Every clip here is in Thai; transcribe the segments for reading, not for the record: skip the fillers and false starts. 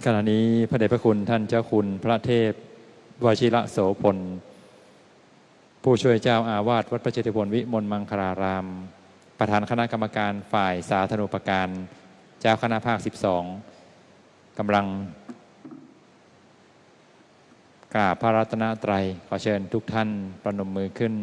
ขณะนี้พระเดชพระคุณท่านเจ้าคุณพระเทพวชิระโสพลผู้ช่วยเจ้าอาวาสวัดพระเจติพลวิมลมังคลารามประธานคณะกรรมการฝ่ายสาธารณูปการเจ้าคณะภาค 12กำลังกราบพระรัตนตรัยขอเชิญทุกท่านประนมมือขึ้น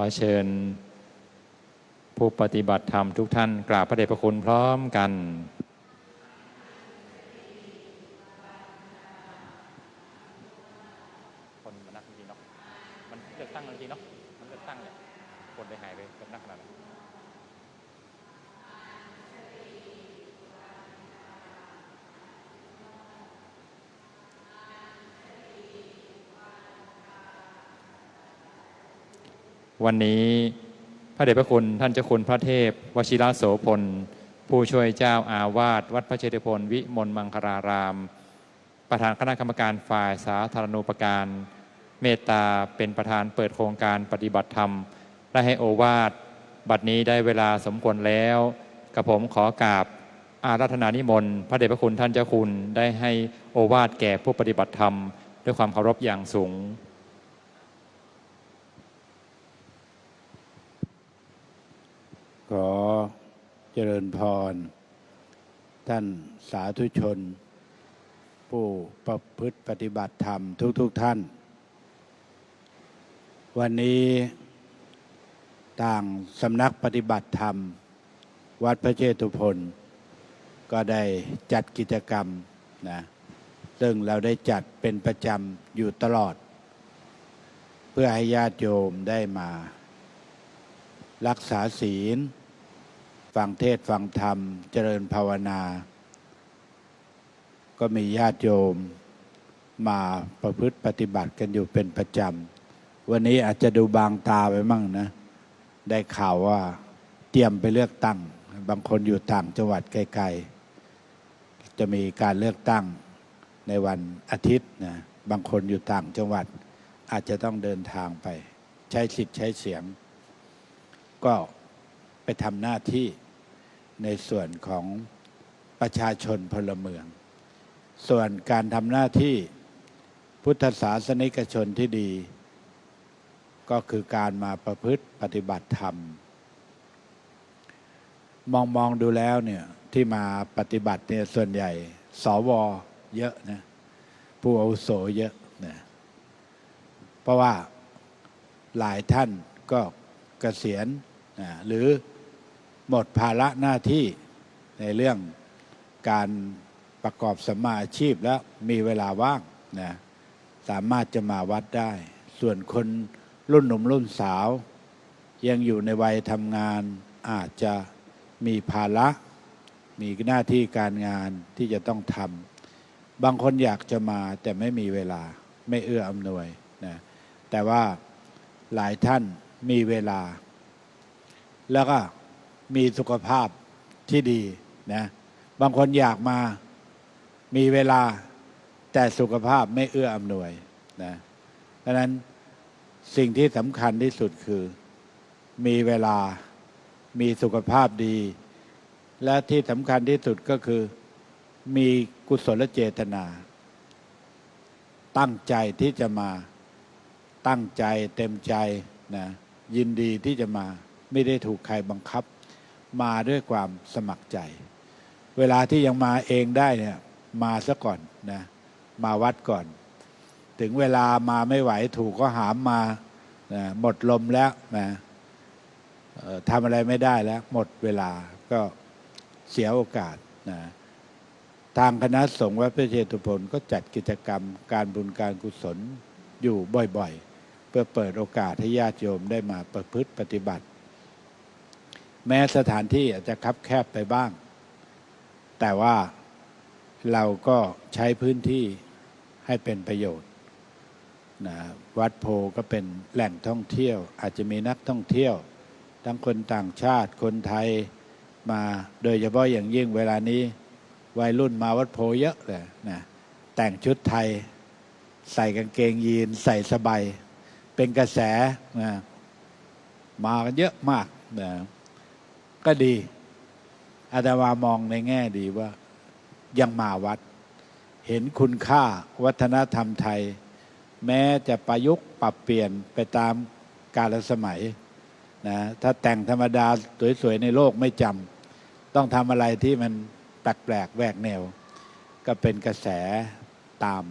ขอเชิญผู้ปฏิบัติธรรมทุกท่านกราบพระเดชพระคุณพร้อมกันคนมานักจริงๆเนาะมันเลือกตั้งจริงๆเนาะมันเลือกตั้งเนี่ยคนได้หายไปเป็นนักขนาดนั้นวันนี้พระเดชพระคุณท่านเจ้าคุณพระเทพวชิระโสพลผู้ช่วยเจ้าอาวาสวัดพระเจติพลวิมลมังคลารามประธานคณะกรรมการฝ่ายสาธารณูปการเมตตาเป็นประธานเปิดโครงการปฏิบัติธรรมและให้โอวาทบัดนี้ได้เวลาสมควรแล้วกับผมขอกราบอาราธนานิมนต์พระเดชพระคุณท่านเจ้าคุณได้ให้โอวาทแก่ผู้ปฏิบัติธรรมด้วยความเคารพอย่างสูงขอเจริญพรท่านสาธุชนผู้ประพฤติปฏิบัติธรรมทุกท่านวันนี้ต่างสำนักปฏิบัติธรรมวัดพระเชตุพนก็ได้จัดกิจกรรมนะซึ่งเราได้จัดเป็นประจำอยู่ตลอดเพื่อให้ญาติโยมได้มารักษาศีลฟังเทศน์ฟังธรรมเจริญภาวนาก็มีญาติโยมมาประพฤติปฏิบัติกันอยู่เป็นประจำวันนี้อาจจะดูบางตาไปมั่งนะได้ข่าวว่าเตรียมไปเลือกตั้งบางคนอยู่ต่างจังหวัดไกลๆจะมีการเลือกตั้งในวันอาทิตย์นะบางคนอยู่ต่างจังหวัดอาจจะต้องเดินทางไปใช้สิทธิ์ใช้เสียงก็ไปทำหน้าที่ในส่วนของประชาชนพลเมืองส่วนการทำหน้าที่พุทธศาสนิกชนที่ดีก็คือการมาประพฤติปฏิบัติธรรมมองดูแล้วเนี่ยที่มาปฏิบัติเนี่ยส่วนใหญ่สวเยอะนะผู้อาวุโสเยอะนะเพราะว่าหลายท่านก็เกษียณหรือหมดภาระหน้าที่ในเรื่องการประกอบสัมมาอาชีพแล้วมีเวลาว่างนะสามารถจะมาวัดได้ส่วนคนรุ่นหนุ่มรุ่นสาวยังอยู่ในวัยทำงานอาจจะมีภาระมีหน้าที่การงานที่จะต้องทำบางคนอยากจะมาแต่ไม่มีเวลาไม่เอื้ออำนวยนะแต่ว่าหลายท่านมีเวลาแล้วก็มีสุขภาพที่ดีนะบางคนอยากมามีเวลาแต่สุขภาพไม่เอื้ออำนวยนะเพราะนั้นสิ่งที่สำคัญที่สุดคือมีเวลามีสุขภาพดีและที่สำคัญที่สุดก็คือมีกุศลเจตนาตั้งใจที่จะมาตั้งใจเต็มใจนะยินดีที่จะมาไม่ได้ถูกใครบังคับมาด้วยความสมัครใจเวลาที่ยังมาเองได้เนี่ยมาซะก่อนนะมาวัดก่อนถึงเวลามาไม่ไหวถูกก็หามมานะหมดลมแล้วนะทำอะไรไม่ได้แล้วหมดเวลาก็เสียโอกาสนะทางคณะสงฆ์วัดพระเชตุพนก็จัดกิจกรรมการบุญการกุศลอยู่บ่อยๆเพื่อเปิดโอกาสให้ญาติโยมได้มาประพฤติปฏิบัติแม้สถานที่อาจจะคับแคบไปบ้างแต่ว่าเราก็ใช้พื้นที่ให้เป็นประโยชน์นะวัดโพก็เป็นแหล่งท่องเที่ยวอาจจะมีนักท่องเที่ยว ทั้งคนต่างชาติคนไทยมาโดยเฉพาะอย่างยิ่งเวลานี้วัยรุ่นมาวัดโพเยอะเลยนะแต่งชุดไทยใส่กางเกงยีนใส่สบายเป็นกระแสนะมากันเยอะมากนะก็ดีอาตมามองในแง่ดีว่ายังมาวัดเห็นคุณค่าวัฒนธรรมไทยแม้จะประยุกต์ปรับเปลี่ยนไปตามกาลสมัยนะถ้าแต่งธรรมดาสวยๆในโลกไม่จำต้องทำอะไรที่มันแปลกๆแหวกแนวก็เป็นกระแสตาม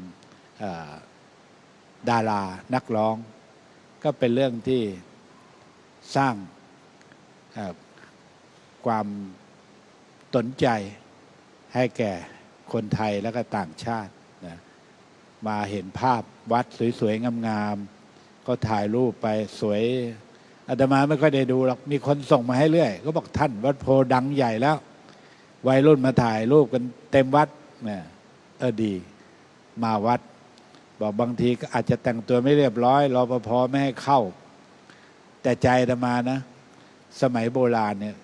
ดารานักร้องก็เป็นเรื่องที่สร้างความสนใจให้แก่คนไทยแล้วก็ต่างชาตินะมาเห็นภาพวัดสวยๆงามๆก็ถ่ายรูปไปสวยอาตมาไม่ค่อยได้ดูหรอกมีคนส่งมาให้เรื่อยก็บอกท่านวัดโพดังใหญ่แล้ววัยรุ่นมาถ่ายรูปกันเต็มวัดเนี่ยดีมาวัดบอกบางทีก็อาจจะแต่งตัวไม่เรียบร้อยรปภไม่ให้เข้าแต่ใจอาตมานะสมัยโบราณเนี่ย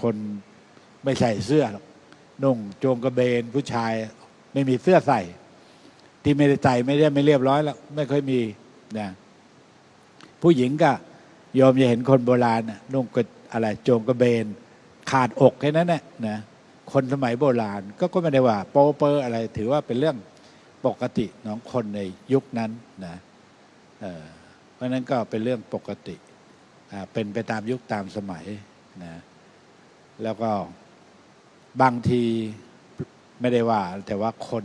คนไม่ใส่เสื้อหรอกนุ่งโจงกระเบนผู้ชายไม่มีเสื้อใส่ที่ไม่ได้ใส่ไม่ได้ไม่เรียบร้อยแล้วไม่ค่อยมีนะผู้หญิงก็ยอมจะเห็นคนโบราณนุ่งก็อะไรโจงกระเบนขาดอกแค่นั้นแหละนะคนสมัยโบราณก็ไม่ได้ว่าโป๊เปอร์อะไรถือว่าเป็นเรื่องปกติของคนในยุคนั้นนะเพราะนั้นก็เป็นเรื่องปกติเป็นไปตามยุคตามสมัยนะแล้วก็บางทีไม่ได้ว่าแต่ว่าคน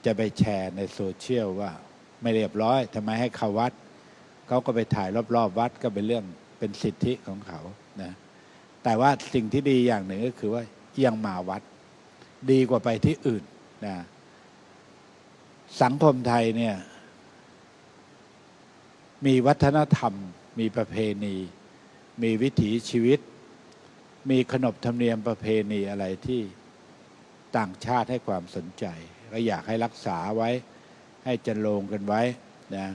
จะไปแชร์ในโซเชียลว่าไม่เรียบร้อยทำไมให้เข้าวัดเขาก็ไปถ่ายรอบๆวัดก็เป็นเรื่องเป็นสิทธิของเขานะแต่ว่าสิ่งที่ดีอย่างหนึ่งก็คือว่ายังมาวัดดีกว่าไปที่อื่นนะสังคมไทยเนี่ยมีวัฒนธรรมมีประเพณีมีวิถีชีวิตมีขนบธรรมเนียมประเพณีอะไรที่ต่างชาติให้ความสนใจก็อยากให้รักษาไว้ให้จันโลงกันไว้นะ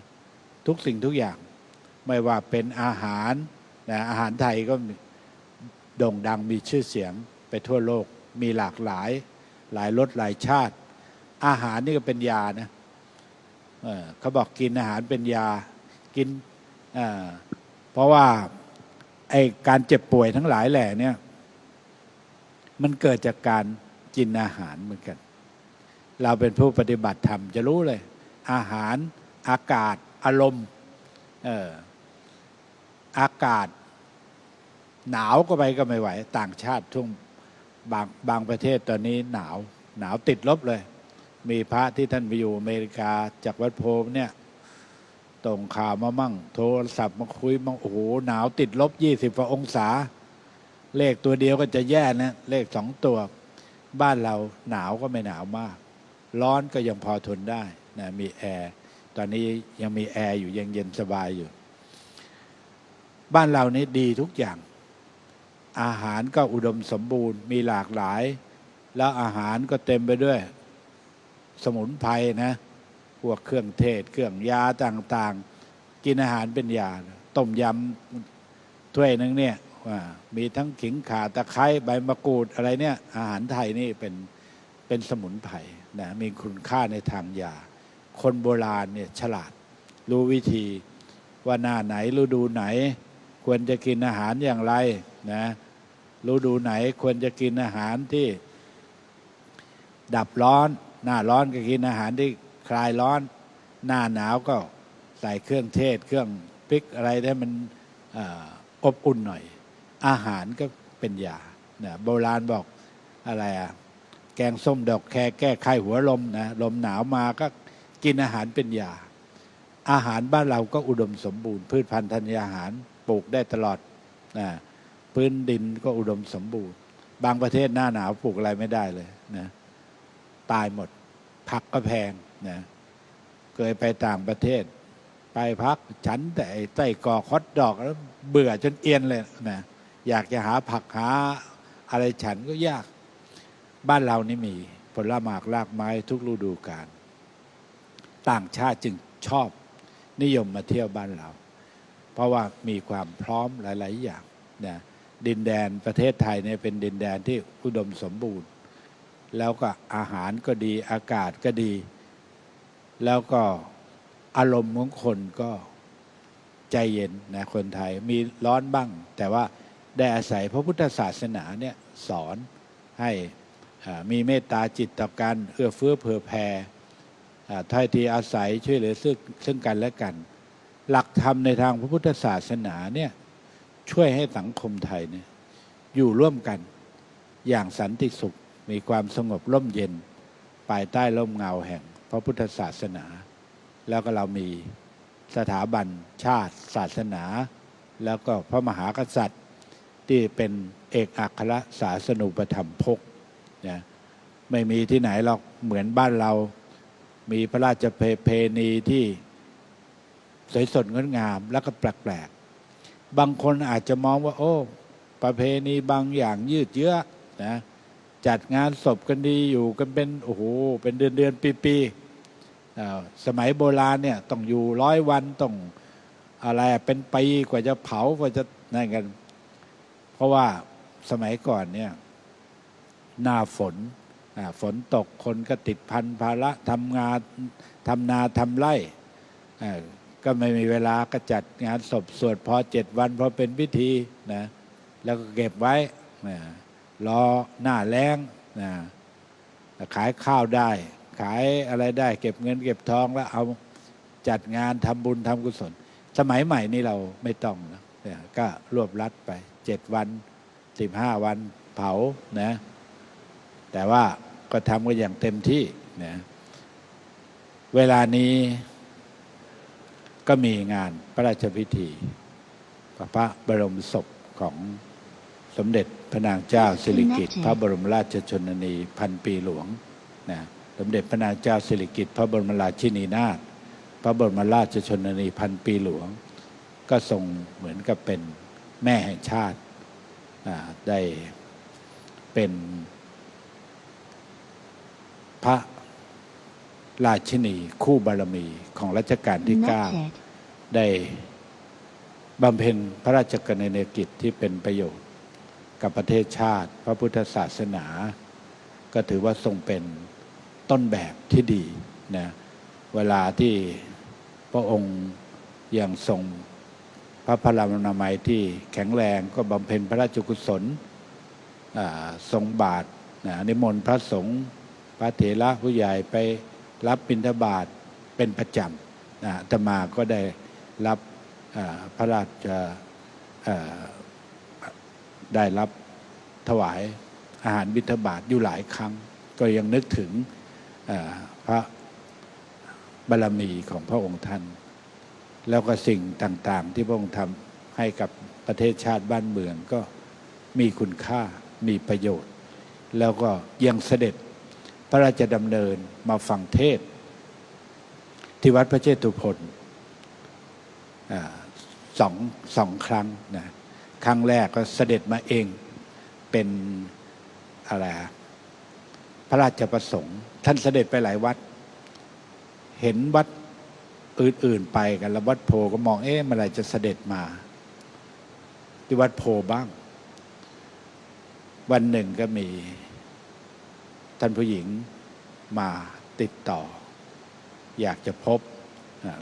ทุกสิ่งทุกอย่างไม่ว่าเป็นอาหารนะอาหารไทยก็โด่งดังมีชื่อเสียงไปทั่วโลกมีหลากหลายหลายรสหลายชาติอาหารนี่ก็เป็นยานะเขาบอกกินอาหารเป็นยากินเพราะว่าไอ้การเจ็บป่วยทั้งหลายแหล่เนี่ยมันเกิดจากการกินอาหารเหมือนกันเราเป็นผู้ปฏิบัติธรรมจะรู้เลยอาหารอากาศอารมณ์อากาศหนาวก็ไปก็ไม่ไหวต่างชาติช่วงบางประเทศตอนนี้หนาวติดลบเลยมีพระที่ท่านไปอยู่อเมริกาจากวัดโพธิ์เนี่ยส่งข่าวมามั่งโทรศัพท์มาคุยมั่งโอ้โหหนาวติดลบ20 กว่าองศาเลขตัวเดียวก็จะแย่นะเลข2 ตัวบ้านเราหนาวก็ไม่หนาวมากร้อนก็ยังพอทนได้นะมีแอร์ตอนนี้ยังมีแอร์อยู่ยังเย็นสบายอยู่บ้านเรานี่ดีทุกอย่างอาหารก็อุดมสมบูรณ์มีหลากหลายแล้วอาหารก็เต็มไปด้วยสมุนไพรนะพวกเครื่องเทศเครื่องยาต่างๆกินอาหารเป็นยาต้มยำถ้วยนึงเนี่ยมีทั้งขิงข่าตะไคร้ใบมะกรูดอะไรเนี่ยอาหารไทยนี่เป็นสมุนไพรนะมีคุณค่าในทางยาคนโบราณเนี่ยฉลาดรู้วิธีว่าหน้าไหนฤดูไหนควรจะกินอาหารอย่างไรนะฤดูไหนควรจะกินอาหารที่ดับร้อนหน้าร้อนก็กินอาหารที่คลายร้อนหน้าหนาวก็ใส่เครื่องเทศเครื่องพริกอะไรให้มันอบอุ่นหน่อยอาหารก็เป็นยานะโบราณบอกอะไรแกงส้มดอกแคแก้ไข้หัวลมนะลมหนาวมาก็กินอาหารเป็นยาอาหารบ้านเราก็อุดมสมบูรณ์พืชพันธุ์ธัญญาหารปลูกได้ตลอดนะพื้นดินก็อุดมสมบูรณ์บางประเทศหน้าหนาวปลูกอะไรไม่ได้เลยนะตายหมดผักก็แพงนะเคยไปต่างประเทศไปพักฉันแต่ไส้กรอกฮอทดอกแล้วเบื่อจนเอียนเลยนะอยากจะหาผักหาอะไรฉันก็ยากบ้านเรานี่มีผลไม้รากไม้ทุกฤดูกาลต่างชาติจึงชอบนิยมมาเที่ยวบ้านเราเพราะว่ามีความพร้อมหลายๆอย่าง นะดินแดนประเทศไทยเนี่ยเป็นดินแดนที่อุดมสมบูรณ์แล้วก็อาหารก็ดีอากาศก็ดี แล้วก็อารมณ์ของคนก็ใจเย็นนะคนไทยมีร้อนบ้างแต่ว่าได้อาศัยพระพุทธศาสนาเนี่ยสอนให้มีเมตตาจิตต่อกันเอื้อเฟื้อเผื่อแผ่ถ้อยทีอาศัยช่วยเหลือซึ่งกันและกันหลักธรรมในทางพระพุทธศาสนาเนี่ยช่วยให้สังคมไทยเนี่ยอยู่ร่วมกันอย่างสันติสุขมีความสงบร่มเย็นภายใต้ร่มเงาแห่งพระพุทธศาสนาแล้วก็เรามีสถาบันชาติศาสนาแล้วก็พระมหากษัตริย์ที่เป็นเอกอัครศาสนูปถัมภกนะไม่มีที่ไหนหรอกเหมือนบ้านเรามีพระราชเพณีที่สวยสดงดงามแล้วก็แปลกๆบางคนอาจจะมองว่าโอ้ประเพณีบางอย่างยืดเยื้อนะจัดงานศพกันดีอยู่กันเป็นโอ้โหเป็นเดือนปีสมัยโบราณเนี่ยต้องอยู่100 วันต้องอะไรเป็นปีกว่าจะเผากว่าจะนั่นกันเพราะว่าสมัยก่อนเนี่ยหน้าฝนตกคนก็ติดพันภาระทำงานทำนาทำไร่ก็ไม่มีเวลาก็จัดงานศพสวดพอ7 วันพอเป็นพิธีนะแล้วก็เก็บไว้รอหน้าแล้งนะขายข้าวได้ขายอะไรได้เก็บเงินเก็บทองแล้วเอาจัดงานทำบุญทำกุศลสมัยใหม่นี่เราไม่ต้องนะก็รวบรัดไป7 วัน15 วันเผานะแต่ว่าก็ทำกันอย่างเต็มที่นะเวลานี้ก็มีงานพระราชพิธีพระบรมศพของสมเด็จพระนางเจ้าสิริกิติ์พระบรมราชชนนีพันปีหลวงนะสมเด็จพระนางเจ้าสิริกิติ์พระบรมราชินีนาถพระบรมราชชนนีพันปีหลวงก็ทรงเหมือนกับเป็นแม่แห่งชาติได้เป็นพระราชินีคู่บารมีของรัชกาลที่ 9ได้บำเพ็ญพระราชกรณียกิจที่เป็นประโยชน์กับประเทศชาติพระพุทธศาสนาก็ถือว่าทรงเป็นต้นแบบที่ดีนะเวลาที่พระองค์ยังทรงพระพลานามัยที่แข็งแรงก็บำเพ็ญพระราชกุศลทรงบาตรนิมนต์พระสงฆ์พระเถระผู้ใหญ่ไปรับบิณฑบาตเป็นประจำอาตมาก็ได้รับพระราชได้รับถวายอาหารบิณฑบาตอยู่หลายครั้งก็ยังนึกถึงพระบารมีของพระองค์ท่านแล้วก็สิ่งต่างๆที่พระองค์ทำให้กับประเทศชาติบ้านเมืองก็มีคุณค่ามีประโยชน์แล้วก็ยังเสด็จพระราชดำเนินมาฟังเทศน์ที่วัดพระเชตุพนสองครั้งนะครั้งแรกก็เสด็จมาเองเป็นอะไรพระราชประสงค์ท่านเสด็จไปหลายวัดเห็นวัดอื่นๆไปกันแล้ววัดโพก็มองเมื่อไหร่จะเสด็จมาที่วัดโพบ้างวันหนึ่งก็มีท่านผู้หญิงมาติดต่ออยากจะพบ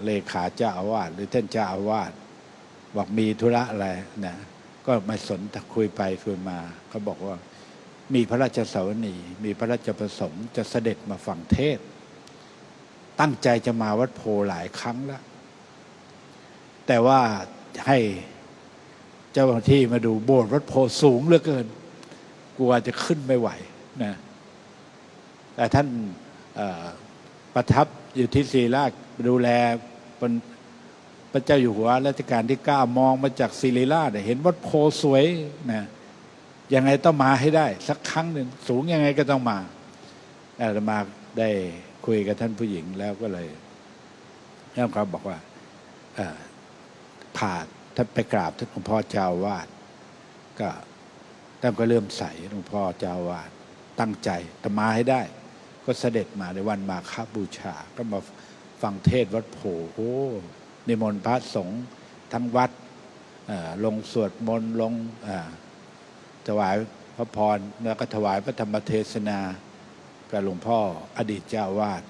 เลขาเจ้าอาวาสหรือท่านเจ้าอาวาสบอกมีธุระอะไรนะก็มาสนคุยไปคุยมาเขาบอกว่ามีพระราชสวนีมีพระราชประสงค์จะเสด็จมาฟังเทศน์ตั้งใจจะมาวัดโพหลายครั้งแล้วแต่ว่าให้เจ้าหน้าที่มาดูโบสถ์วัดโพสูงเหลือเกินกลัวจะขึ้นไม่ไหวนะแต่ท่านประทับอยู่ที่ศรีราชดูแลพระเจ้าอยู่หัวรัชกาลที่ 9มองมาจากศรีราชเห็นวัดโพสวยนะยังไงต้องมาให้ได้สักครั้งหนึ่งสูงยังไงก็ต้องมาอาตมาได้คุยกับท่านผู้หญิงแล้วก็เลยท่านเขาบอกว่าผ่านท่านไปกราบท่านหลวงพ่อเจ้าอาวาสก็ท่านก็เริ่มใส่หลวงพ่อเจ้าอาวาสตั้งใจจะมาให้ได้ก็เสด็จมาในวันมาฆบูชาก็มาฟังเทศน์วัดโพโอ้นิมนต์พระสงฆ์ทั้งวัด ลงสวดมนต์ลงถวายพระพรแล้วก็ถวายพระธรรมเทศนากับหลวงพ่ออดีตเจ้าวาด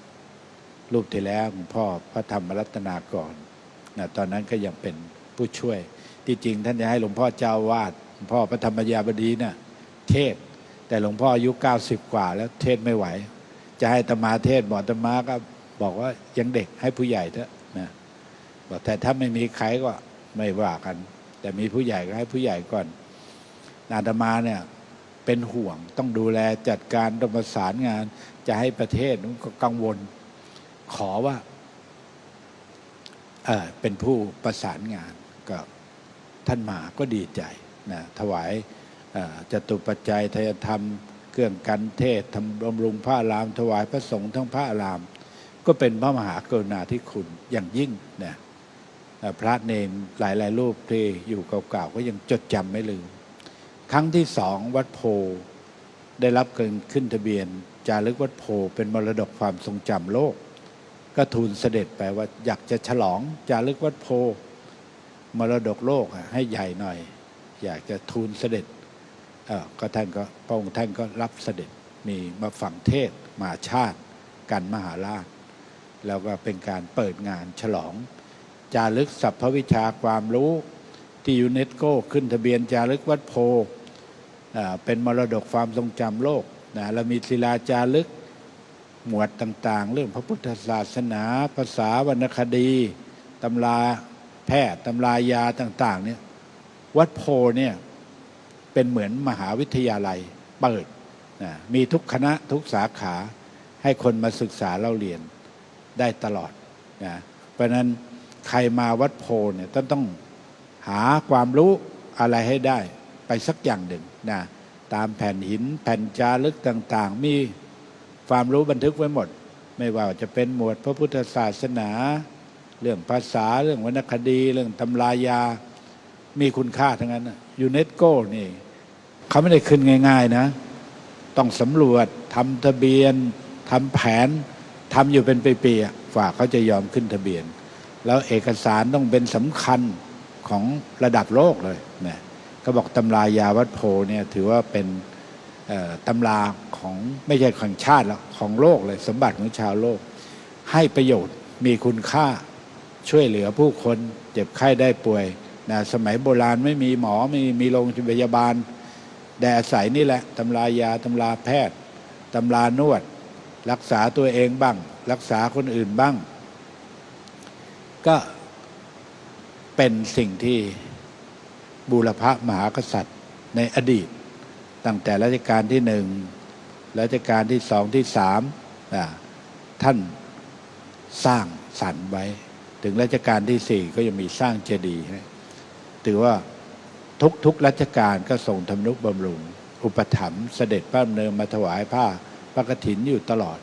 รูปที่แล้วหลวงพ่อพระธรรมรัตนากรตอนนั้นก็ยังเป็นผู้ช่วยที่จริงท่านจะให้หลวงพ่อเจ้าวาดหลวงพ่อพระธรรมยาบดีน่ะเทศแต่หลวงพ่ออายุ90 กว่าแล้วเทศไม่ไหวจะให้อาตมาเทศบอกอาตมาก็บอกว่ายังเด็กให้ผู้ใหญ่เถอะนะบอกแต่ถ้าไม่มีใครก็ไม่ว่ากันแต่มีผู้ใหญ่ก็ให้ผู้ใหญ่ก่อนอาตมาเนี่ยเป็นห่วงต้องดูแลจัดการต้องประสานงานจะให้ประเทศนั้นก็กังวลขอว่าเป็นผู้ประสานงานก็ท่านมาก็ดีใจนะถวายจตุปัจจัยทายธรรมเครื่องกันเทศทำบำรุงพระอารามถวายพระสงฆ์ทั้งพระอารามก็เป็นพระมหากรุณาธิคุณอย่างยิ่งนะพระเนรหลายๆรูปที่อยู่เก่าๆก็ยังจดจำไม่ลืมครั้งที่2วัดโพได้รับการขึ้นทะเบียนจารึกวัดโพเป็นมรดกความทรงจำโลกก็ทูลเสด็จไปว่าอยากจะฉลองจารึกวัดโพมรดกโลกให้ใหญ่หน่อยอยากจะทูลเสด็จก็ท่านก็พระองค์ท่านก็รับเสด็จมีมาฝังเทศมหาชาติกันมหาราชแล้วก็เป็นการเปิดงานฉลองจารึกสรรพวิชาความรู้ที่ยูเนสโกขึ้นทะเบียนจารึกวัดโพเป็นมรดกความทรงจำโลกนะแล้วมีศิลาจารึกหมวดต่างๆเรื่องพระพุทธศาสนาภาษาวรรณคดีตำราแพทย์ตำรายาต่างๆเนี่ยวัดโพเนี่ยเป็นเหมือนมหาวิทยาลัยเปิดนะมีทุกคณะทุกสาขาให้คนมาศึกษาเล่าเรียนได้ตลอดนะเพราะนั้นใครมาวัดโพเนี่ยต้องหาความรู้อะไรให้ได้ไปสักอย่างหนึ่งนะตามแผ่นหินแผ่นจารึกต่างๆมีความรู้บันทึกไว้หมดไม่ว่าจะเป็นหมวดพระพุทธศาสนาเรื่องภาษาเรื่องวรรณคดีเรื่องตำรายามีคุณค่าทั้งนั้นยูเนสโกนี่เขาไม่ได้ขึ้นง่ายๆนะต้องสำรวจทำทะเบียนทำแผนทำอยู่เป็นปีๆฝ่าเขาจะยอมขึ้นทะเบียนแล้วเอกสารต้องเป็นสำคัญของระดับโลกเลยนะเขาบอกตำรายาวัดโพเนี่ยถือว่าเป็นตำราของไม่ใช่ของชาติแล้วของโลกเลยสมบัติของชาวโลกให้ประโยชน์มีคุณค่าช่วยเหลือผู้คนเจ็บไข้ได้ป่วยนะสมัยโบราณไม่มีหมอไม่มีโรงพยาบาลแต่อาศัยนี่แหละตำรายาตำราแพทย์ตำรานวดรักษาตัวเองบ้างรักษาคนอื่นบ้างก็เป็นสิ่งที่บูรพมหากษัตริย์ในอดีตตั้งแต่รัชกาลที่1รัชกาลที่2ที่3ท่านสร้างสรรค์ไว้ถึงรัชกาลที่4ก็ยังมีสร้างเจดีย์ให้ถือว่าทุกรัชกาลก็ส่งทำนุบำรุงอุปถัมภ์เสด็จพระดำเนินมาถวายผ้าพระกฐินอยู่ตลอด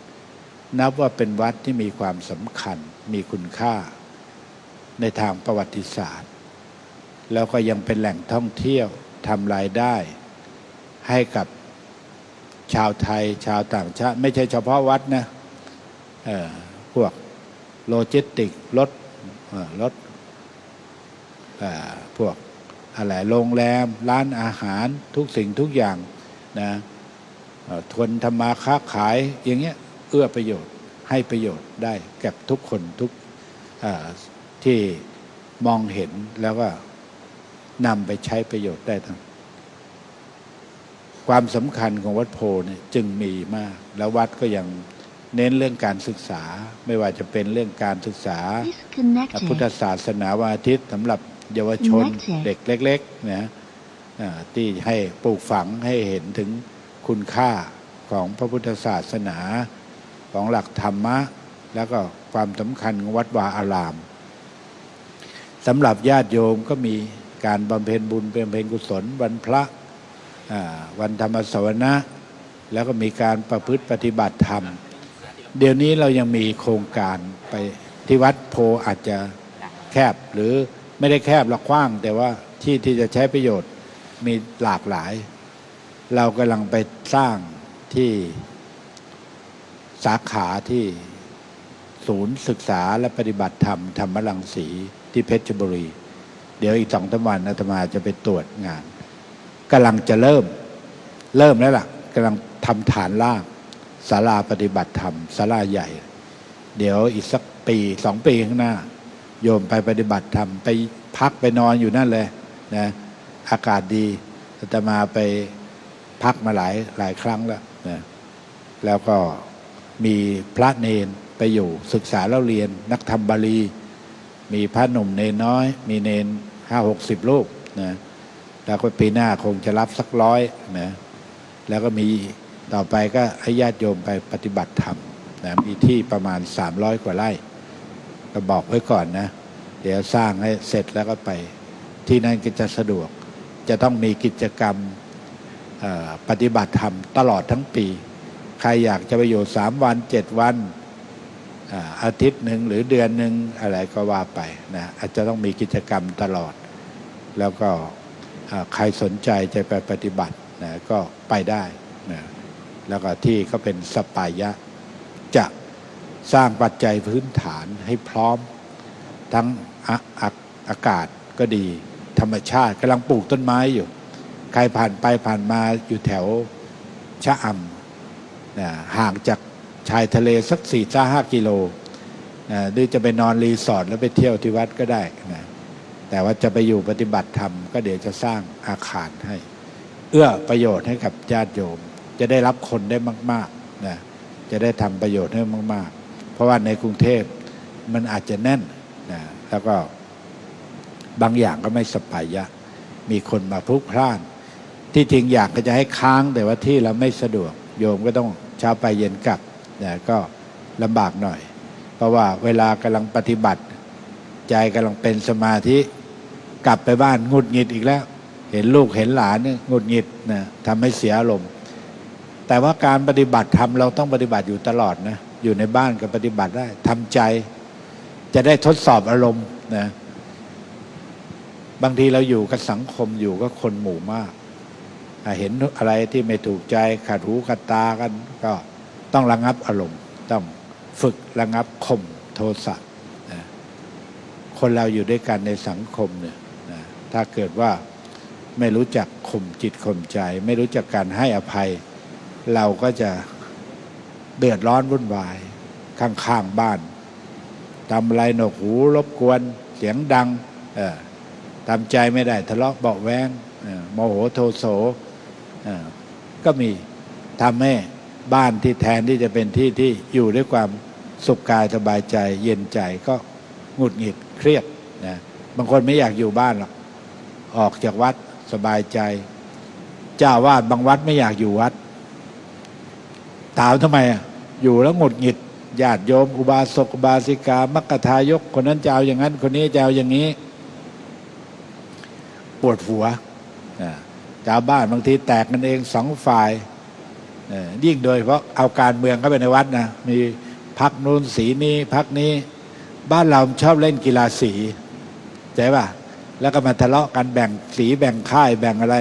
นับว่าเป็นวัดที่มีความสำคัญมีคุณค่าในทางประวัติศาสตร์แล้วก็ยังเป็นแหล่งท่องเที่ยวทำรายได้ให้กับชาวไทยชาวต่างชาติไม่ใช่เฉพาะวัดนะพวกโลจิสติกรถพวกอะไรโรงแรมร้านอาหารทุกสิ่งทุกอย่างนะทนทำมาค้าขายอย่างเงี้ยเอื้อประโยชน์ให้ประโยชน์ได้แก่ทุกคนทุกที่มองเห็นแล้วก็นำไปใช้ประโยชน์ได้ทั้งความสำคัญของวัดโพเนี่ยจึงมีมากแล้ววัดก็ยังเน้นเรื่องการศึกษาไม่ว่าจะเป็นเรื่องการศึกษาพุทธศาสนาวันอาทิตย์สำหรับเยาวชนเด็กเล็กๆนะที่ให้ปลูกฝังให้เห็นถึงคุณค่าของพระพุทธศาสนาของหลักธรรมะแล้วก็ความสำคัญของวัดวาอารามสำหรับญาติโยมก็มีการบำเพ็ญบุญบำเพ็ญกุศลวันพระวันธรรมสวนะแล้วก็มีการประพฤติปฏิบัติธรรมเดี๋ยวนี้เรายังมีโครงการไปที่วัดโพอาจจะแคบหรือไม่ได้แคบหรอกกว้างแต่ว่าที่จะใช้ประโยชน์มีหลากหลายเรากำลังไปสร้างที่สาขาที่ศูนย์ศึกษาและปฏิบัติธรรมธรรมรังสีที่เพชรบุรี เดี๋ยวอีก2-3 วันอาตมาจะไปตรวจงานกำลังจะเริ่มแล้วล่ะกำลังทำฐานรากศาลาปฏิบัติธรรมศาลาใหญ่เดี๋ยวอีกสัก1-2 ปีข้างหน้าโยมไปปฏิบัติธรรมไปพักไปนอนอยู่นั่นเลยนะอากาศดีอาตมาไปพักมาหลายครั้งแล้วนะแล้วก็มีพระเนนไปอยู่ศึกษาเล่าเรียนนักธรรมบาลีมีพระหนุ่มเนนน้อยมีเนน50-60 รูปนะแล้วก็ปีหน้าคงจะรับสัก100นะแล้วก็มีต่อไปก็ให้ญาติโยมไปปฏิบัติธรรมนะมีที่ประมาณ300 กว่าไร่ก็บอกไว้ก่อนนะเดี๋ยวสร้างให้เสร็จแล้วก็ไปที่นั่นก็จะสะดวกจะต้องมีกิจกรรมปฏิบัติธรรมตลอดทั้งปีใครอยากจะไปอยู่3 วัน 7 วันอาทิตย์หนึ่งหรือเดือนหนึ่งอะไรก็ว่าไปนะอาจจะต้องมีกิจกรรมตลอดแล้วก็ใครสนใจจะไปปฏิบัตินะก็ไปได้นะแล้วก็ที่ก็เป็นสปายะจะสร้างปัจจัยพื้นฐานให้พร้อมทั้งอากาศก็ดีธรรมชาติกำลังปลูกต้นไม้อยู่ใครผ่านไปผ่านมาอยู่แถวชะอำนะห่างจากชายทะเลสัก4-5 กิโลนะหรือจะไปนอนรีสอร์ทแล้วไปเที่ยวที่วัดก็ได้นะแต่ว่าจะไปอยู่ปฏิบัติธรรมก็เดี๋ยวจะสร้างอาคารให้เอื้อประโยชน์ให้กับญาติโยมจะได้รับคนได้มากๆนะจะได้ทำประโยชน์ให้มากๆเพราะว่าในกรุงเทพมันอาจจะแน่นนะแล้วก็บางอย่างก็ไม่สบายะมีคนมาพลุกพล่านที่จริงอยากก็จะให้ค้างแต่ว่าที่เราไม่สะดวกโยมก็ต้องเช้าไปเย็นกลับนะก็ลำบากหน่อยเพราะว่าเวลากำลังปฏิบัติใจกำลังเป็นสมาธิกลับไปบ้านหงุดหงิดอีกแล้วเห็นลูกเห็นหลานเนี่ยหงุดหงิดนะทำให้เสียอารมณ์แต่ว่าการปฏิบัติธรรมเราต้องปฏิบัติอยู่ตลอดนะอยู่ในบ้านก็ปฏิบัติได้ทำใจจะได้ทดสอบอารมณ์นะบางทีเราอยู่กับสังคมอยู่กับคนหมู่มากเห็นอะไรที่ไม่ถูกใจขัดหูขัดตากันก็ต้องระงับอารมณ์ต้องฝึกระงับข่มโทสะนะคนเราอยู่ด้วยกันในสังคมเนี่ยนะถ้าเกิดว่าไม่รู้จักข่มจิตข่มใจไม่รู้จักการให้อภัยเราก็จะเดือดร้อนวุ่นวายข้างๆบ้านทำอะไรหนวกหูรบกวนเสียงดังทำใจไม่ได้ทะเลาะเบาะแว้งโมโหโทโสก็มีทำให้บ้านที่แทนที่จะเป็นที่ที่อยู่ด้วยความสุขกายสบายใจเย็นใจก็หงุดหงิดเครียดนะบางคนไม่อยากอยู่บ้านหรอกออกจากวัดสบายใจเจ้าวาดบางวัดไม่อยากอยู่วัดถามทำไมอยู่แล้วหงุดหงิดญาติโยมอุบาสกอุบาสิกามัคคทายกคนนั้นจะเอาอย่างนั้นคนนี้จะเอาอย่างนี้ปวดหัวชาวบ้านบางทีแตกกันเอง2 ฝ่ายยิ่งโดยเพราะเอาการเมืองเข้าไปในวัดนะมีพรรคนู้นสีนี้พรรคนี้บ้านเราชอบเล่นกีฬาสีใช่ป่ะแล้วก็มาทะเลาะกันแบ่งสีแบ่งค่ายแบ่งอะไร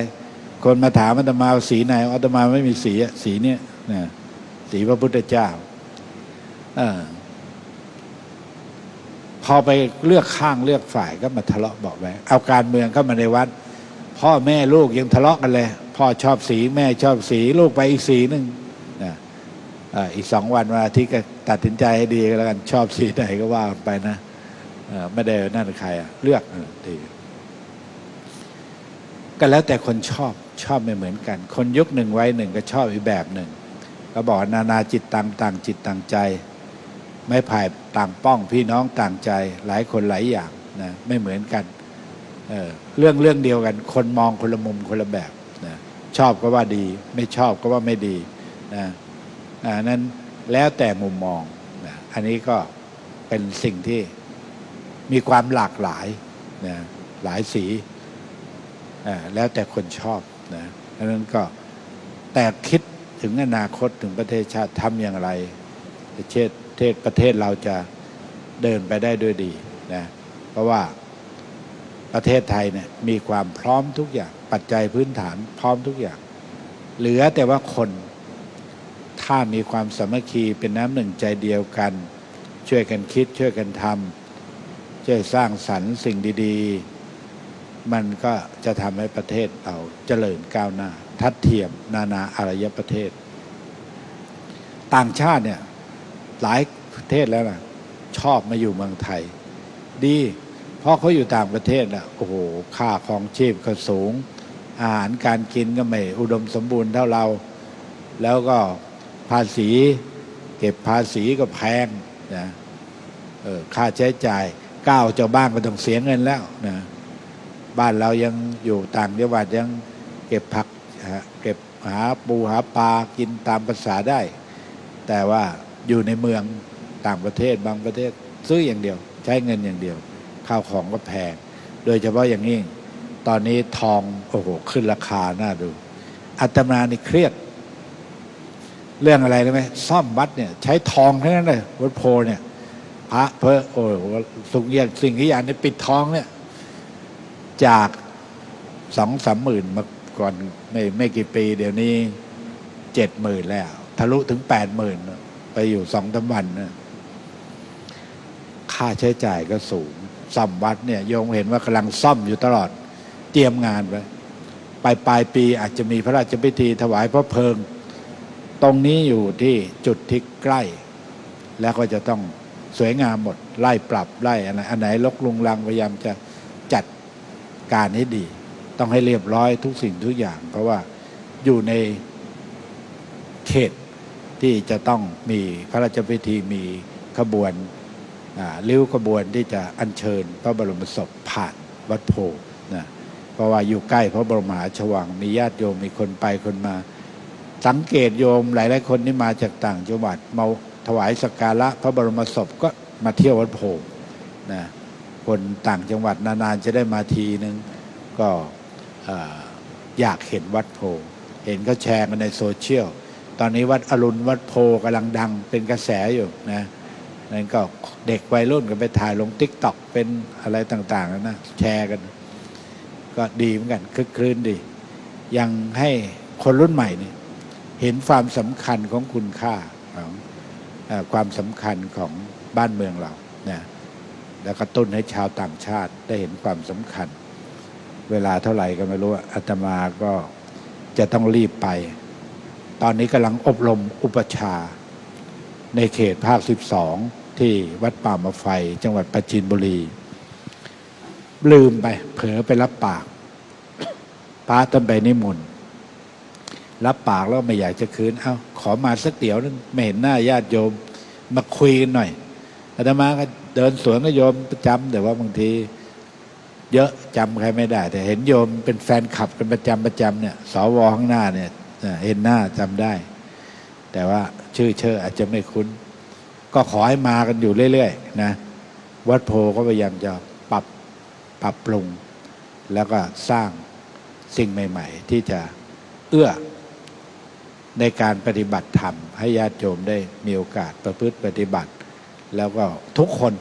คนมาถามอาตมาสีไหนอาตมาไม่มีสีสีเนี้ยสีพระพุทธเจ้าพอไปเลือกข้างเลือกฝ่ายก็มาทะเลาะเบาะแว้งเอาการเมืองเข้ามาในวัดพ่อแม่ลูกยังทะเลาะกันเลยพ่อชอบสีแม่ชอบสีลูกไปอีกสีนึงอีก2 วันวันอาทิตย์ก็ตัดสินใจให้ดีก็แล้วกันชอบสีไหนก็ว่าไปนะไม่ได้นั่นใครเลือกดีก็แล้วแต่คนชอบไม่เหมือนกันคนยุคหนึ่งไว้หนึ่งก็ชอบอีกแบบหนึ่งก็บอกนานาจิตต่างจิตต่างใจไม่ผ่ายต่างป้องพี่น้องต่างใจหลายคนหลายอย่างนะไม่เหมือนกันเรื่องเดียวกันคนมองคนละมุมคนละแบบนะชอบก็ว่าดีไม่ชอบก็ว่าไม่ดีนะนั้นแล้วแต่มุมมองนะอันนี้ก็เป็นสิ่งที่มีความหลากหลายนะหลายสีแล้วแต่คนชอบนะดังนั้นก็แต่คิดถึงอนาคตถึงประเทศชาติทำอย่างไรประเทศเราจะเดินไปได้ด้วยดีนะเพราะว่าประเทศไทยเนี่ยมีความพร้อมทุกอย่างปัจจัยพื้นฐานพร้อมทุกอย่างเหลือแต่ว่าคนถ้ามีความสามัคคีเป็นน้ำหนึ่งใจเดียวกันช่วยกันคิดช่วยกันทำช่วยสร้างสรรค์สิ่งดีๆ มันก็จะทำให้ประเทศเราเจริญก้าวหน้า ทัดเทียมนานาอารยประเทศ ต่างชาติเนี่ยหลายประเทศแล้วนะชอบมาอยู่เมืองไทย ดีเพราะเขาอยู่ต่างประเทศนะโอ้โหค่าครองชีพก็สูง อาหารการกินก็ไม่อุดมสมบูรณ์เท่าเรา แล้วก็ภาษีเก็บภาษีก็แพงนะค่าใช้จ่ายก้าวเจ้าบ้านก็ต้องเสียเงินแล้วนะบ้านเรายังอยู่ต่างจังหวัดยังเก็บผักเก็บหาปูหาปลากินตามภาษาได้ แต่ว่าอยู่ในเมืองต่างประเทศบางประเทศซื้ออย่างเดียวใช้เงินอย่างเดียวข้าวของก็แพงโดยเฉพาะอย่างยิ่งตอนนี้ทองโอ้โหขึ้นราคาน่าดูอาตมานี่เครียดเรื่องอะไรรู้ไหมซ่อมวัดเนี่ยใช้ทองทั้งนั้นเลยวัดโพเนี่ยพระเพอโอ้โหสิ่งที่อย่างนี้ปิดทองเนี่ยจาก2-3 หมื่นมาก่อนไม่กี่ปีเดี๋ยวนี้70,000แล้วทะลุถึง80,000ไปอยู่2-3 วันนะค่าใช้จ่ายก็สูงซ่อมวัดเนี่ยโยมเห็นว่ากำลังซ่อมอยู่ตลอดเตรียมงานไว้ปลายปีอาจจะมีพระราชพิธีถวายพระเพลิงตรงนี้อยู่ที่จุดที่ใกล้แล้วก็จะต้องสวยงามหมดไล่ปรับไล่อันไหนรกรุงรังพยายามจะจัดการให้ดีต้องให้เรียบร้อยทุกสิ่งทุกอย่างเพราะว่าอยู่ในเขตที่จะต้องมีพระราชพิธีมีขบวนริ้วขบวนที่จะอัญเชิญพระบรมศพผ่านวัดโพนะเพราะว่าอยู่ใกล้พระบรมมหาราชวังมีญาติโยมมีคนไปคนมาสังเกตโยมหลายๆคนที่มาจากต่างจังหวัดมาถวายสักการะพระบรมศพก็มาเที่ยววัดโพนะคนต่างจังหวัดนานๆจะได้มาทีนึงก็อยากเห็นวัดโพเห็นเขาแชร์กันในโซเชียลตอนนี้วัดอรุณวัดโพกำลังดังเป็นกระแสอยู่นะนั่นก็เด็กวัยรุ่นก็ไปถ่ายลงTikTokเป็นอะไรต่างๆนะแชร์กันก็ดีเหมือนกันคึกครื้นดียังให้คนรุ่นใหม่นี่เห็นความสำคัญของคุณค่าของความสำคัญของบ้านเมืองเรานะแล้วก็ต้นให้ชาวต่างชาติได้เห็นความสำคัญเวลาเท่าไหร่ก็ไม่รู้อาตมาก็จะต้องรีบไปตอนนี้กำลังอบรมอุปชาในเขตภาค12ที่วัดป่ามาไฟจังหวัดปราจีนบุรีลืมไปเผลอไปรับปากป้าต้นไปนิมนต์รับปากแล้วไม่อยากจะคืนขอมาสักเดี๋ยวนึงไม่เห็นหน้าญาติโยมมาคุยกันหน่อยอาตมาก็เดินสวนกับโยมประจำแต่ว่าบางทีเยอะจำใครไม่ได้แต่เห็นโยมเป็นแฟนคลับกันประจำเนี่ยสวข้างหน้าเนี่ยเห็นหน้าจำได้แต่ว่าชื่ออาจจะไม่คุ้นก็ขอให้มากันอยู่เรื่อยๆนะวัดโพก็พยายามจะปรับปรุงแล้วก็สร้างสิ่งใหม่ๆที่จะเอื้อในการปฏิบัติธรรมให้ญาติโยมได้มีโอกาสประพฤติปฏิบัติแล้วก็ทุกคน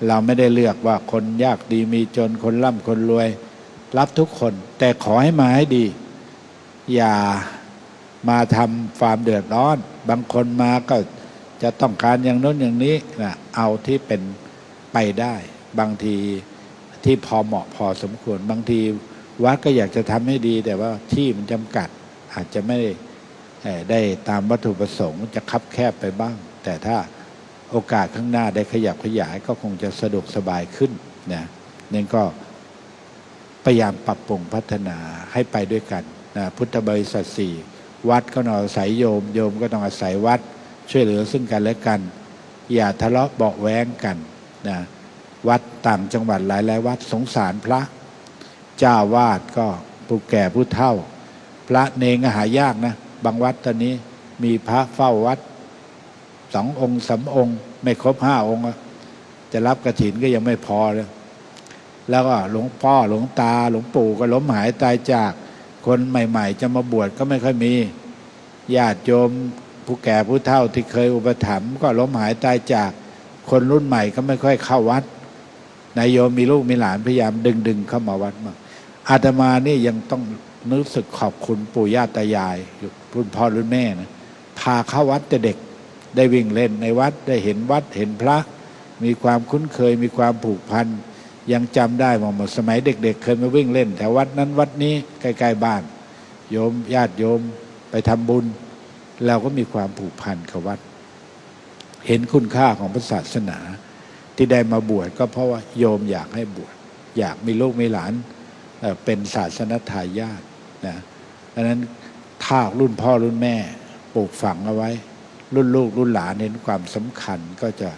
เราไม่ได้เลือกว่าคนยากดีมีจนคนร่ำคนรวยรับทุกคนแต่ขอให้มาให้ดีอย่ามาทำความเดือดร้อนบางคนมาก็จะต้องการอย่างโน้นอย่างนี้นะเอาที่เป็นไปได้บางทีที่พอเหมาะพอสมควรบางทีวัดก็อยากจะทำให้ดีแต่ว่าที่มันจำกัดอาจจะไม่ได้ตามวัตถุประสงค์จะคับแคบไปบ้างแต่ถ้าโอกาสข้างหน้าได้ขยับขยายก็คงจะสะดวกสบายขึ้นนะนั่นก็พยายามปรับปรุงพัฒนาให้ไปด้วยกันนะพุทธบริษัท4วัดก็ต้องอาศัยโยมก็ต้องอาศัยวัดช่วยเหลือซึ่งกันและกันอย่าทะเลาะเบาะแว้งกันนะวัดต่างจังหวัดหลายวัดสงสารพระเจ้าวาดก็ผู้แก่ผู้เฒ่าพระเนงหายากนะบางวัดตอนนี้มีพระเฝ้าวัด2 องค์ 3 องค์ไม่ครบ5 องค์จะรับกฐินก็ยังไม่พอเลยแล้วก็หลวงพ่อหลวงตาหลวงปู่ก็ล้มหายตายจากคนใหม่ๆจะมาบวชก็ไม่ค่อยมีญาติโยมผู้แก่ผู้เฒ่าที่เคยอุปถัมภ์ก็ล้มหายตายจากคนรุ่นใหม่ก็ไม่ค่อยเข้าวัดนายโยมมีลูกมีหลานพยายามดึงเข้ามาวัดมากอาตมานี่ยังต้องรู้สึกขอบคุณปู่ย่าตายายรุ่นพ่อรุ่นแม่นะพาเข้าวัดแต่เด็กได้วิ่งเล่นในวัดได้เห็นวัดเห็นพระมีความคุ้นเคยมีความผูกพัน ยังจำได้หมดสมัยเด็กๆเคยมาวิ่งเล่นแถววัดนั้นวัดนี้ใกล้ๆบ้านโยมญาติโยมไปทำบุญเราก็มีความผูกพันกับวัดเห็นคุณค่าของพระศาสนาที่ได้มาบวชก็เพราะว่าโยมอยากให้บวชอยากมีลูกมีหลานเป็นศาสนทายาทนะดังนั้นถ้ารุ่นพ่อรุ่นแม่ปลูกฝังเอาไว้รุ่นลูกรุ่นหลานเห็นความสำคัญก็จะ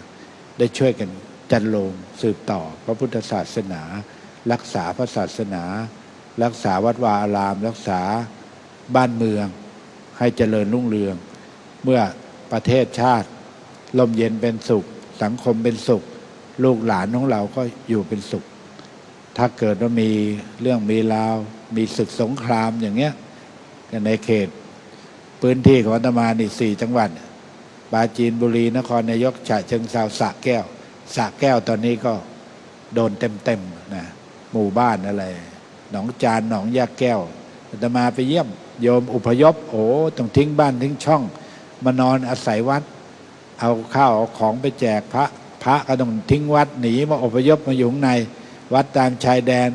ได้ช่วยกันจันโลงสืบต่อพระพุทธศาสนารักษาพระศาสนารักษาวัดวาอารามรักษาบ้านเมืองให้เจริญรุ่งเรืองเมื่อประเทศชาติลมเย็นเป็นสุขสังคมเป็นสุขลูกหลานของเราก็อยู่เป็นสุขถ้าเกิดว่ามีเรื่องมีราวมีศึกสงครามอย่างเงี้ยในเขตพื้นที่ของอาตมานี่4 จังหวัดปราจีนบุรีนครนายกฉะเชิงเทราสระแก้วสระแก้วตอนนี้ก็โดนเต็มๆนะหมู่บ้านอะไรหนองจานหนองยาแก้วอาตมาไปเยี่ยมโยมอพยพโอ้ต้องทิ้งบ้านทิ้งช่องมานอนอาศัยวัดเอาข้าวเอาของไปแจกพระก็ต้องทิ้งวัดหนีมาอพยพมาอยู่ข้างในวัดตามชายแดน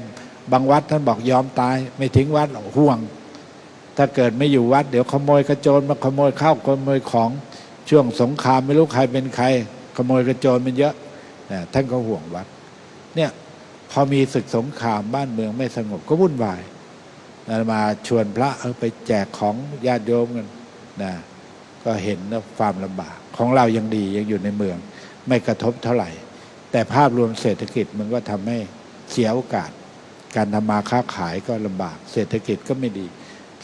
บางวัดท่านบอกยอมตายไม่ทิ้งวัดหรอกห่วงถ้าเกิดไม่อยู่วัดเดี๋ยวขโมยกระโจนมาขโมยข้าวขโมยของช่วงสงครามไม่รู้ใครเป็นใครขโมยกระโจนมันเยอะท่านก็ห่วงวัดเนี่ยพอมีศึกสงครามบ้านเมืองไม่สงบก็วุ่นวายมาชวนพระไปแจกของญาติโยมกันนะก็เห็นความลำบากของเรายังดียังอยู่ในเมืองไม่กระทบเท่าไหร่แต่ภาพรวมเศรษฐกิจมันก็ทำให้เสียโอกาสการทำมาค้าขายก็ลำบากเศรษฐกิจก็ไม่ดี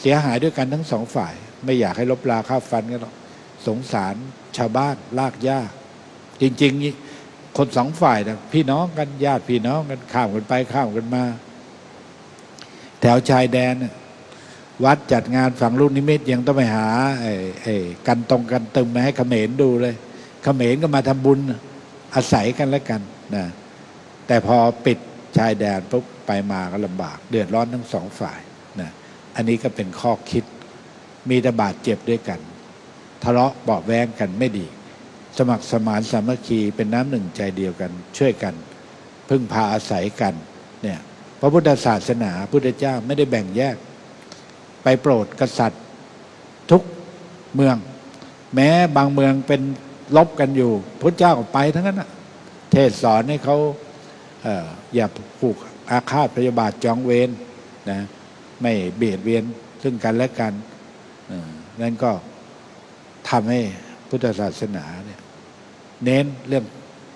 เสียหายด้วยกันทั้งสองฝ่ายไม่อยากให้ลบราค่าฟันกันหรอกสงสารชาวบ้านลากย่าจริงๆคนสองฝ่ายนะพี่น้องกันญาติพี่น้องกันข้ามกันไปข้ามกันมาแถวชายแดนวัดจัดงานฝังลูกนิมิตยังต้องไปหากันตรงกันตึมมาให้เขมรดูเลยเขมรก็มาทำบุญอาศัยกันแล้วกันนะแต่พอปิดชายแดนปุ๊บไปมาก็ลำบากเดือดร้อนทั้งสองฝ่ายนะอันนี้ก็เป็นข้อคิดมีแต่บาดเจ็บด้วยกันทะเลาะเบาะแว้งกันไม่ดีสมัครสมานสามัคคีเป็นน้ำหนึ่งใจเดียวกันช่วยกันพึ่งพาอาศัยกันเนี่ยพระพุทธศาสนาพุทธเจ้าไม่ได้แบ่งแยกไปโปรดกษัตริย์ทุกเมืองแม้บางเมืองเป็นลบกันอยู่พระเจ้าก็ไปทั้งนั้นนะเทศสอนให้เขาอย่าผูกอาฆาตพยาบาทจองเวรนะไม่เบียดเบียนซึ่งกันและกันนั่นก็ทำให้พุทธศาสนาเนี่ยเน้นเรื่อง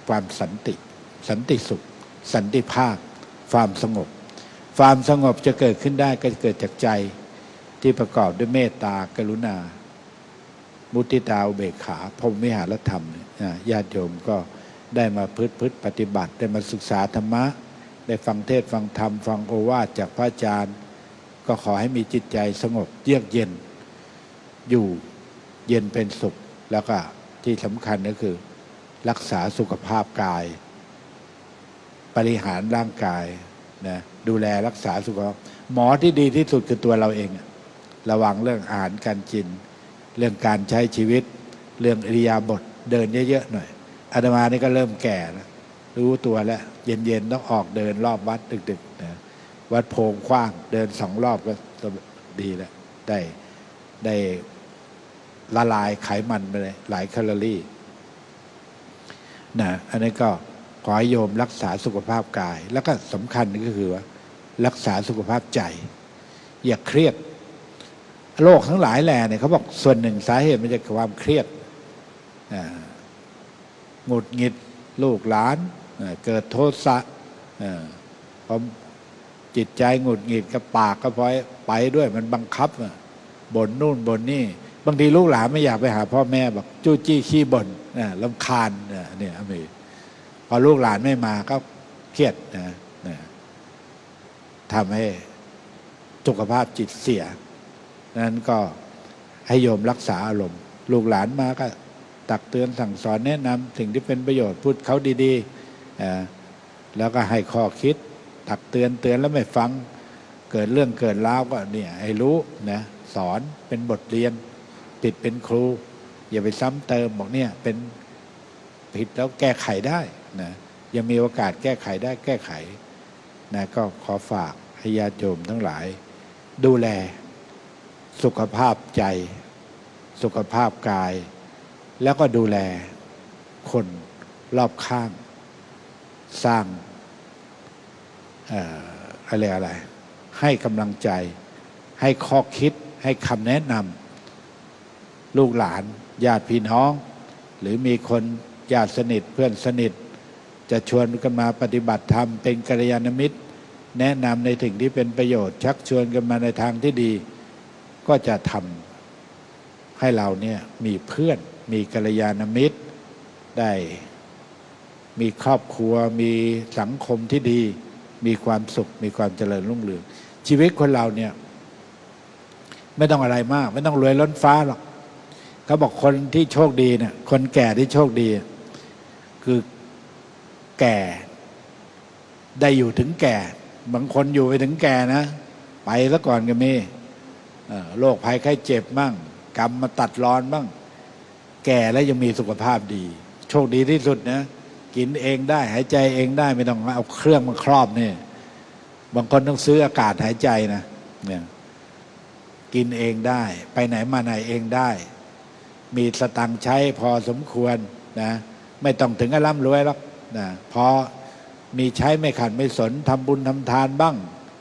ความสันติสุขสันติภาพความสงบความสงบจะเกิดขึ้นได้ก็เกิดจากใจที่ประกอบด้วยเมตตากรุณามุทิตาอุเบกขาพรหมวิหารธรรมญาติโยมก็ได้มาพฤติปฏิบัติได้มาศึกษาธรรมะได้ฟังเทศฟังธรรมฟังโอวาทจากพระอาจารย์ก็ขอให้มีจิตใจสงบเยือกเย็นอยู่เย็นเป็นสุขแล้วก็ที่สำคัญก็คือรักษาสุขภาพกายบริหารร่างกายนะดูแลรักษาสุขภาพหมอที่ดีที่สุดคือตัวเราเองระวังเรื่องอาหารการกินเรื่องการใช้ชีวิตเรื่องอิริยาบถเดินเยอะๆหน่อยอาตมานี่ก็เริ่มแก่แล้วรู้ตัวแล้วเย็นๆต้องออกเดินรอบวัดดึกๆนะวัดโพงกว้างเดิน2 รอบก็ดีแล้วได้ละลายไขมันไปเลยหลายแคลอรี่นะอันนี้ก็ขอให้โยมรักษาสุขภาพกายแล้วก็สำคัญก็คือว่ารักษาสุขภาพใจอย่าเครียดโรคทั้งหลายแหล่เนี่ยเขาบอกส่วนหนึ่งสาเหตุมาจากความเครียดหงุดหงิดลูกหลานเกิดโทสะพอจิตใจหงุดหงิดกับปากก็พลอยไปด้วยมันบังคับบ่นนู่นบ่นนี่บางทีลูกหลานไม่อยากไปหาพ่อแม่บอกจู้จี้ขี้บ่นรำคาญเนี่ยมีพอลูกหลานไม่มาก็เครียดทำให้สุขภาพจิตเสียนั้นก็ให้โยมรักษาอารมณ์ลูกหลานมาก็ตักเตือนสั่งสอนแนะนำสิ่งที่เป็นประโยชน์พูดเขาดีๆแล้วก็ให้ข้อคิดตักเตือนแล้วไม่ฟังเกิดเรื่องเกิดราวก็เนี่ยให้รู้นะสอนเป็นบทเรียนติดเป็นครูอย่าไปซ้ำเติมบอกเนี่ยเป็นผิดแล้วแก้ไขได้นะยังมีโอกาสแก้ไขได้แก้ไข นะก็ขอฝากให้ญาติโยมทั้งหลาย ดูแลสุขภาพใจสุขภาพกาย แล้วก็ดูแลคนรอบข้าง สร้างอะไรให้กำลังใจให้ข้อคิดให้คำแนะนำลูกหลานญาติพี่น้อง หรือมีคนญาติสนิทเพื่อนสนิทจะชวนกันมาปฏิบัติธรรมเป็นกัลยาณมิตรแนะนำในสิ่งที่เป็นประโยชน์ชักชวนกันมาในทางที่ดีก็จะทำให้เราเนี่ยมีเพื่อนมีกัลยาณมิตรได้มีครอบครัวมีสังคมที่ดีมีความสุขมีความเจริญรุ่งเรืองชีวิตคนเราเนี่ยไม่ต้องอะไรมากไม่ต้องรวยล้นฟ้าหรอกเขาบอกคนที่โชคดีเนี่ยคนแก่ที่โชคดีคือแก่ได้อยู่ถึงแก่บางคนอยู่ไปถึงแก่นะไปซะก่อนก็มีโรคภัยไข้เจ็บมั่งกรรมมาตัดรอนบ้างแก่แล้วยังมีสุขภาพดีโชคดีที่สุดนะกินเองได้หายใจเองได้ไม่ต้องเอาเครื่องมาครอบเนี่ยบางคนต้องซื้ออากาศหายใจนะเนี่ยกินเองได้ไปไหนมาไหนเองได้มีสตังค์ใช้พอสมควรนะไม่ต้องถึงกับร่ำรวยหรอกนะพอมีใช้ไม่ขัดไม่สนทำบุญทำทานบ้าง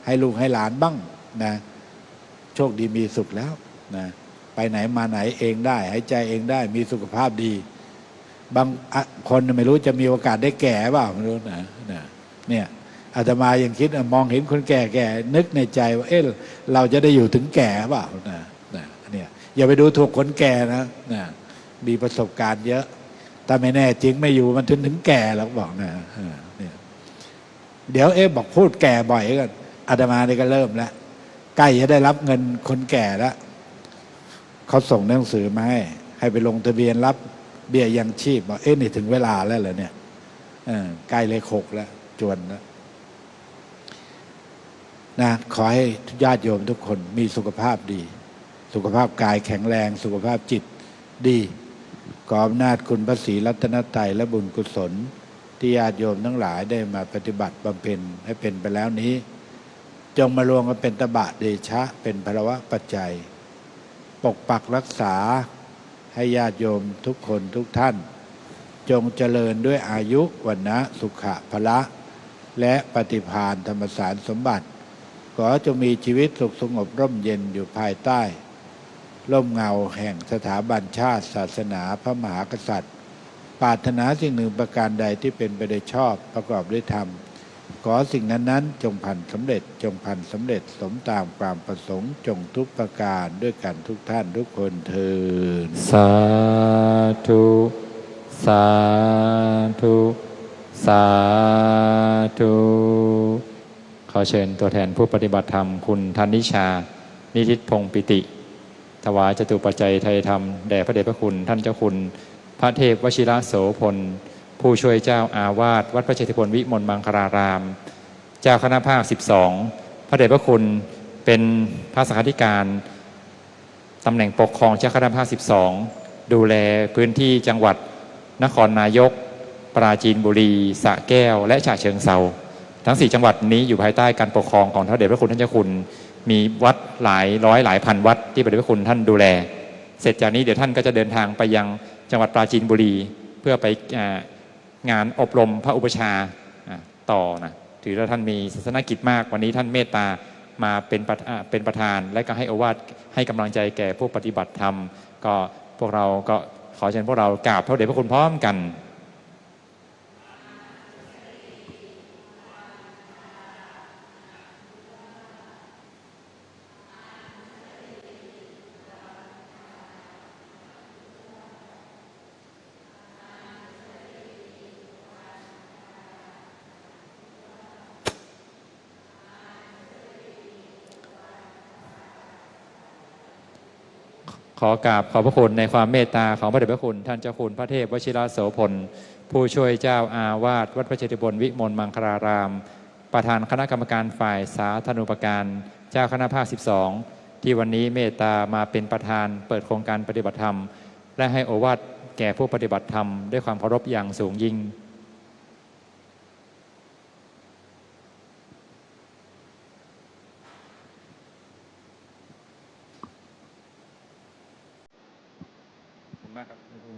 ให้ลูกให้หลานบ้างนะโชคดีมีสุขแล้วนะไปไหนมาไหนเองได้หายใจเองได้มีสุขภาพดีบางคนไม่รู้จะมีโอกาสได้แก่เปล่าไม่รู้นะเนี่ยอาตมายังคิดมองเห็นคนแก่นึกในใจว่าเราจะได้อยู่ถึงแก่เปล่านะเนี่ยอย่าไปดูถูกคนแก่นะมีประสบการณ์เยอะถ้าไม่แน่จริงไม่อยู่มันถึงแก่แล้วบอกนะเนี่ยเดี๋ยวบอกพูดแก่บ่อยกันอาตมาเนี่ยก็เริ่มแล้วใกล้จะได้รับเงินคนแก่แล้วเขาส่งหนังสือมาให้ไปลงทะเบียนรับเบี้ยยังชีพบอกนี่ถึงเวลาแล้วเหรอเนี่ยใกล้เลข 6แล้วจวนแล้วนะขอให้ญาติโยมทุกคนมีสุขภาพดีสุขภาพกายแข็งแรงสุขภาพจิตดีขออำนาจคุณพระศรีรัตนตรัยและบุญกุศลที่ญาติโยมทั้งหลายได้มาปฏิบัติบำเพ็ญให้เป็นไปแล้วนี้จงมารวมกันเป็นตบะเดชะเป็นพลวะปัจจัยปกปักรักษาให้ญาติโยมทุกคนทุกท่านจงเจริญด้วยอายุวันนะสุขะพละและปฏิภาณธรรมสารสมบัติขอจงมีชีวิตสุขสงบร่มเย็นอยู่ภายใต้ร่มเงาแห่งสถาบันชาติศาสนาพระมหากษัตริย์ปรารถนาสิ่งหนึ่งประการใดที่เป็นไปโดยชอบประกอบด้วยธรรมขอสิ่งนั้นจงพันสำเร็จจงพันสำเร็จสมตามความประสงค์จงทุกประการด้วยกันทุกท่านทุกคนเทินสาธุสาธุสาธุขอเชิญตัวแทนผู้ปฏิบัติธรรมคุณธนิชานิทิตพงษ์ปิติถวายจตุปัจจัยไทยธรรมแด่พระเดชพระคุณท่านเจ้าคุณพระเทพวชิระโสพลผู้ช่วยเจ้าอาวาสวัดพระเชตุพนวิมลมังคลารามเจ้าคณะภาค12พระเดชพระคุณเป็นพระสังฆาธิการตำแหน่งปกครองเจ้าคณะภาค12ดูแลพื้นที่จังหวัดนครนายกปราจีนบุรีสระแก้วและฉะเชิงเทราทั้ง4จังหวัดนี้อยู่ภายใต้การปกครองของพระเดชพระคุณท่านเจ้าคุณมีวัดหลายร้อยหลายพันวัดที่พระเดชพระคุณท่านดูแลเสร็จจากนี้เดี๋ยวท่านก็จะเดินทางไปยังจังหวัดปราจีนบุรีเพื่อไปงานอบรมพระอุปชาต่อนะถือว่าท่านมีศาสนกิจมากวันนี้ท่านเมตตามาเป็นประธานและก็ให้โอวาทให้กำลังใจแก่ผู้ปฏิบัติธรรมก็พวกเราก็ขอเชิญพวกเรากราบพระเดชพระคุณพร้อมกันขอกราบขอบพระคุณในความเมตตาของพระเดชพระคุณท่านเจ้าคุณพระเทพวชิระโสพลผู้ช่วยเจ้าอาวาสวัดพระเชตุพนวิมลมังคลารามประธานคณะกรรมการฝ่ายสาธารณูปการเจ้าคณะภาค12ที่วันนี้เมตตามาเป็นประธานเปิดโครงการปฏิบัติธรรมและให้โอวาทแก่ผู้ปฏิบัติธรรมด้วยความเคารพอย่างสูงยิ่ง มากครับ ขอบคุณ